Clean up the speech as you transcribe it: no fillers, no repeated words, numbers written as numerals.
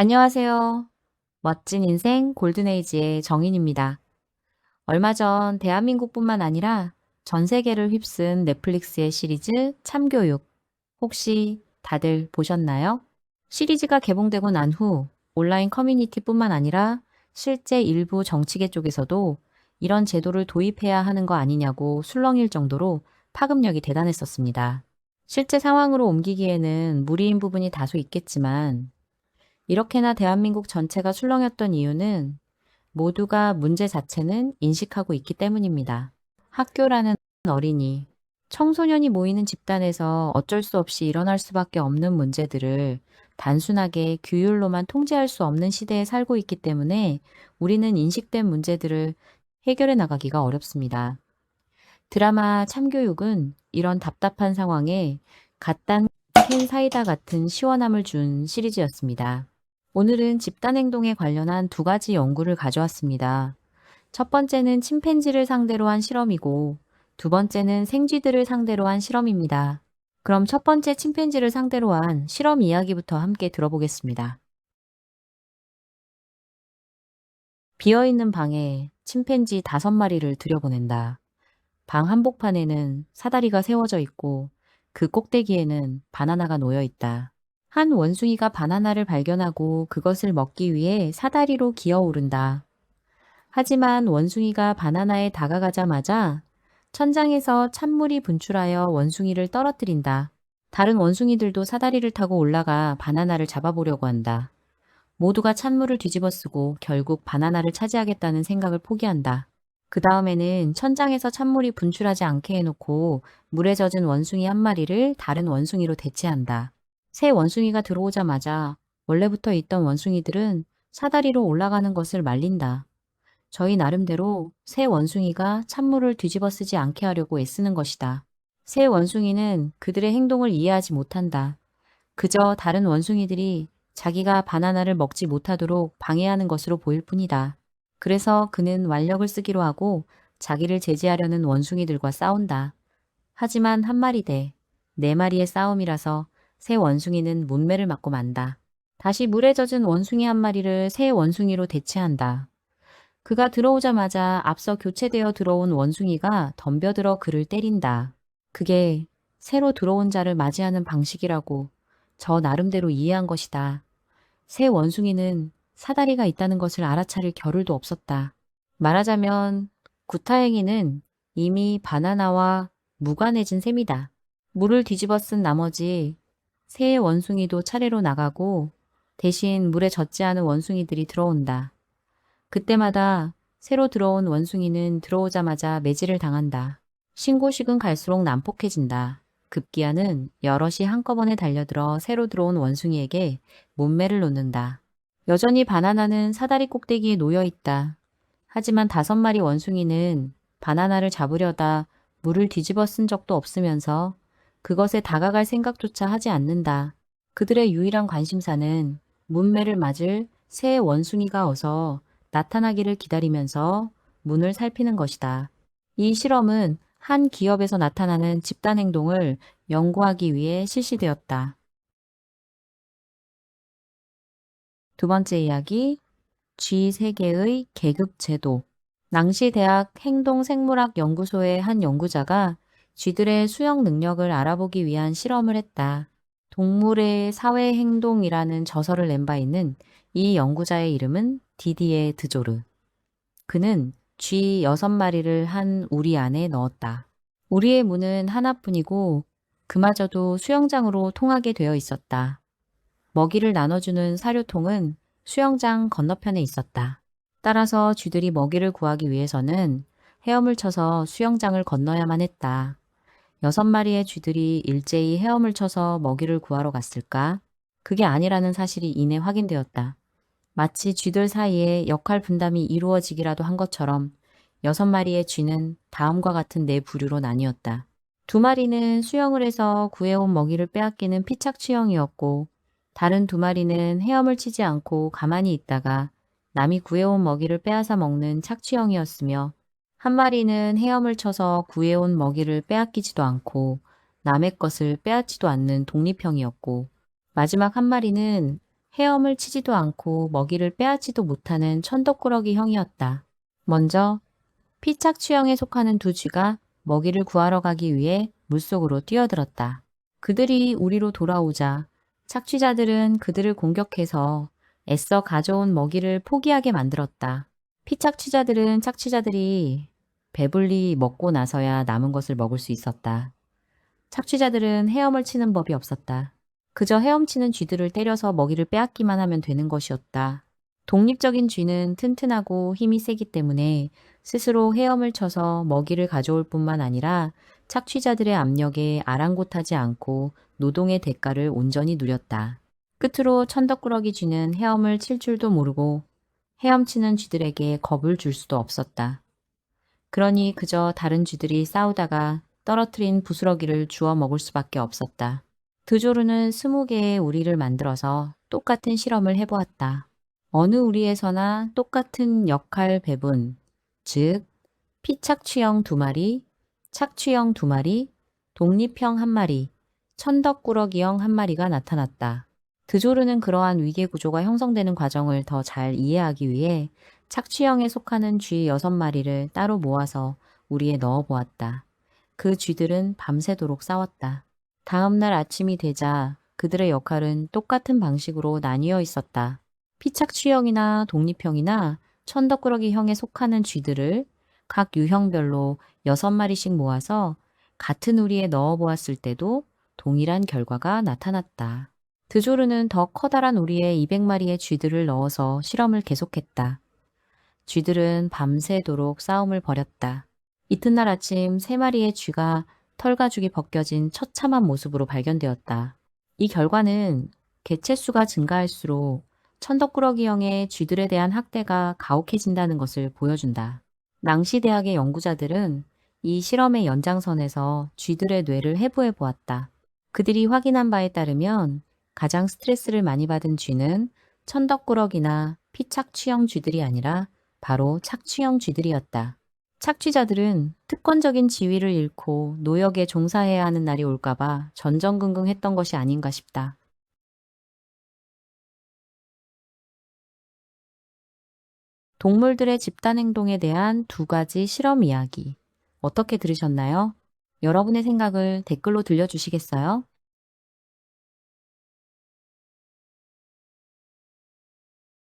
안녕하세요. 멋진 인생 골든에이지의 정인입니다. 얼마 전 대한민국뿐만 아니라 전 세계를 휩쓴 넷플릭스의 시리즈 참교육. 혹시 다들 보셨나요? 시리즈가 개봉되고 난 후 온라인 커뮤니티뿐만 아니라 실제 일부 정치계 쪽에서도 이런 제도를 도입해야 하는 거 아니냐고 술렁일 정도로 파급력이 대단했었습니다. 실제 상황으로 옮기기에는 무리인 부분이 다소 있겠지만 이렇게나 대한민국 전체가 술렁였던 이유는 모두가 문제 자체는 인식하고 있기 때문입니다. 학교라는 어린이, 청소년이 모이는 집단에서 어쩔 수 없이 일어날 수밖에 없는 문제들을 단순하게 규율로만 통제할 수 없는 시대에 살고 있기 때문에 우리는 인식된 문제들을 해결해 나가기가 어렵습니다. 드라마 참교육은 이런 답답한 상황에 갓단 캔 사이다 같은 시원함을 준 시리즈였습니다. 오늘은 집단 행동에 관련한 두 가지 연구를 가져왔습니다. 첫 번째는 침팬지를 상대로 한 실험이고 두 번째는 생쥐들을 상대로 한 실험입니다. 그럼 첫 번째 침팬지를 상대로 한 실험 이야기부터 함께 들어보겠습니다. 비어있는 방에 침팬지 5마리를 들여보낸다. 방 한복판에는 사다리가 세워져 있고 그 꼭대기에는 바나나가 놓여 있다. 한 원숭이가 바나나를 발견하고 그것을 먹기 위해 사다리로 기어오른다. 하지만 원숭이가 바나나에 다가가자마자 천장에서 찬물이 분출하여 원숭이를 떨어뜨린다. 다른 원숭이들도 사다리를 타고 올라가 바나나를 잡아보려고 한다. 모두가 찬물을 뒤집어쓰고 결국 바나나를 차지하겠다는 생각을 포기한다. 그 다음에는 천장에서 찬물이 분출하지 않게 해놓고 물에 젖은 원숭이 한 마리를 다른 원숭이로 대체한다. 새 원숭이가 들어오자마자 원래부터 있던 원숭이들은 사다리로 올라가는 것을 말린다. 저희 나름대로 새 원숭이가 찬물을 뒤집어 쓰지 않게 하려고 애쓰는 것이다. 새 원숭이는 그들의 행동을 이해하지 못한다. 그저 다른 원숭이들이 자기가 바나나를 먹지 못하도록 방해하는 것으로 보일 뿐이다. 그래서 그는 완력을 쓰기로 하고 자기를 제지하려는 원숭이들과 싸운다. 하지만 한 마리 대 4마리의 싸움이라서 새 원숭이는 문매를 맞고 만다. 다시 물에 젖은 원숭이 한 마리를 새 원숭이로 대체한다. 그가 들어오자마자 앞서 교체되어 들어온 원숭이가 덤벼들어 그를 때린다. 그게 새로 들어온 자를 맞이하는 방식이라고 저 나름대로 이해한 것이다. 새 원숭이는 사다리가 있다는 것을 알아차릴 겨를도 없었다. 말하자면 구타행위는 이미 바나나와 무관해진 셈이다. 물을 뒤집어 쓴 나머지 새 원숭이도 차례로 나가고 대신 물에 젖지 않은 원숭이들이 들어온다. 그때마다 새로 들어온 원숭이는 들어오자마자 매질을 당한다. 신고식은 갈수록 난폭해진다. 급기야는 여럿이 한꺼번에 달려들어 새로 들어온 원숭이에게 몸매를 놓는다. 여전히 바나나는 사다리 꼭대기에 놓여 있다. 하지만 5마리 원숭이는 바나나를 잡으려다 물을 뒤집어 쓴 적도 없으면서 그것에 다가갈 생각조차 하지 않는다. 그들의 유일한 관심사는 문매를 맞을 새 원숭이가 어서 나타나기를 기다리면서 문을 살피는 것이다. 이 실험은 한 기업에서 나타나는 집단 행동을 연구하기 위해 실시되었다. 두 번째 이야기, G 세계의 계급 제도. 낭시대학 행동생물학 연구소의 한 연구자가 쥐들의 수영 능력을 알아보기 위한 실험을 했다. 동물의 사회행동이라는 저서를 낸 바 있는 이 연구자의 이름은 디디에 드조르. 그는 쥐 6마리를 한 우리 안에 넣었다. 우리의 문은 하나뿐이고 그마저도 수영장으로 통하게 되어 있었다. 먹이를 나눠주는 사료통은 수영장 건너편에 있었다. 따라서 쥐들이 먹이를 구하기 위해서는 헤엄을 쳐서 수영장을 건너야만 했다. 6마리의 쥐들이 일제히 헤엄을 쳐서 먹이를 구하러 갔을까? 그게 아니라는 사실이 이내 확인되었다. 마치 쥐들 사이에 역할 분담이 이루어지기라도 한 것처럼 6마리의 쥐는 다음과 같은 4부류로 나뉘었다. 2마리는 수영을 해서 구해온 먹이를 빼앗기는 피착취형이었고 다른 2마리는 헤엄을 치지 않고 가만히 있다가 남이 구해온 먹이를 빼앗아 먹는 착취형이었으며 한 마리는 헤엄을 쳐서 구해온 먹이를 빼앗기지도 않고 남의 것을 빼앗지도 않는 독립형이었고 마지막 한 마리는 헤엄을 치지도 않고 먹이를 빼앗지도 못하는 천덕꾸러기 형이었다. 먼저 피착취형에 속하는 두 쥐가 먹이를 구하러 가기 위해 물속으로 뛰어들었다. 그들이 우리로 돌아오자 착취자들은 그들을 공격해서 애써 가져온 먹이를 포기하게 만들었다. 피착취자들은 착취자들이 배불리 먹고 나서야 남은 것을 먹을 수 있었다. 착취자들은 헤엄을 치는 법이 없었다. 그저 헤엄치는 쥐들을 때려서 먹이를 빼앗기만 하면 되는 것이었다. 독립적인 쥐는 튼튼하고 힘이 세기 때문에 스스로 헤엄을 쳐서 먹이를 가져올 뿐만 아니라 착취자들의 압력에 아랑곳하지 않고 노동의 대가를 온전히 누렸다. 끝으로 천덕꾸러기 쥐는 헤엄을 칠 줄도 모르고 헤엄치는 쥐들에게 겁을 줄 수도 없었다. 그러니 그저 다른 쥐들이 싸우다가 떨어뜨린 부스러기를 주워 먹을 수밖에 없었다. 드조르는 20개의 우리를 만들어서 똑같은 실험을 해보았다. 어느 우리에서나 똑같은 역할 배분, 즉 피착취형 2마리, 착취형 2마리, 독립형 1마리, 천덕꾸러기형 1마리가 나타났다. 드조르는 그러한 위계 구조가 형성되는 과정을 더 잘 이해하기 위해 착취형에 속하는 쥐 6마리를 따로 모아서 우리에 넣어 보았다. 그 쥐들은 밤새도록 싸웠다. 다음 날 아침이 되자 그들의 역할은 똑같은 방식으로 나뉘어 있었다. 피착취형이나 독립형이나 천덕꾸러기형에 속하는 쥐들을 각 유형별로 6마리씩 모아서 같은 우리에 넣어 보았을 때도 동일한 결과가 나타났다. 드조르는 더 커다란 우리에 200마리의 쥐들을 넣어서 실험을 계속했다. 쥐들은 밤새도록 싸움을 벌였다. 이튿날 아침 3마리의 쥐가 털가죽이 벗겨진 처참한 모습으로 발견되었다. 이 결과는 개체수가 증가할수록 천덕꾸러기형의 쥐들에 대한 학대가 가혹해진다는 것을 보여준다. 낭시 대학의 연구자들은 이 실험의 연장선에서 쥐들의 뇌를 해부해 보았다. 그들이 확인한 바에 따르면 가장 스트레스를 많이 받은 쥐는 천덕꾸러기나 피착취형 쥐들이 아니라 바로 착취형 쥐들이었다. 착취자들은 특권적인 지위를 잃고 노역에 종사해야 하는 날이 올까봐 전전긍긍했던 것이 아닌가 싶다. 동물들의 집단 행동에 대한 2가지 실험 이야기. 어떻게 들으셨나요? 여러분의 생각을 댓글로 들려주시겠어요?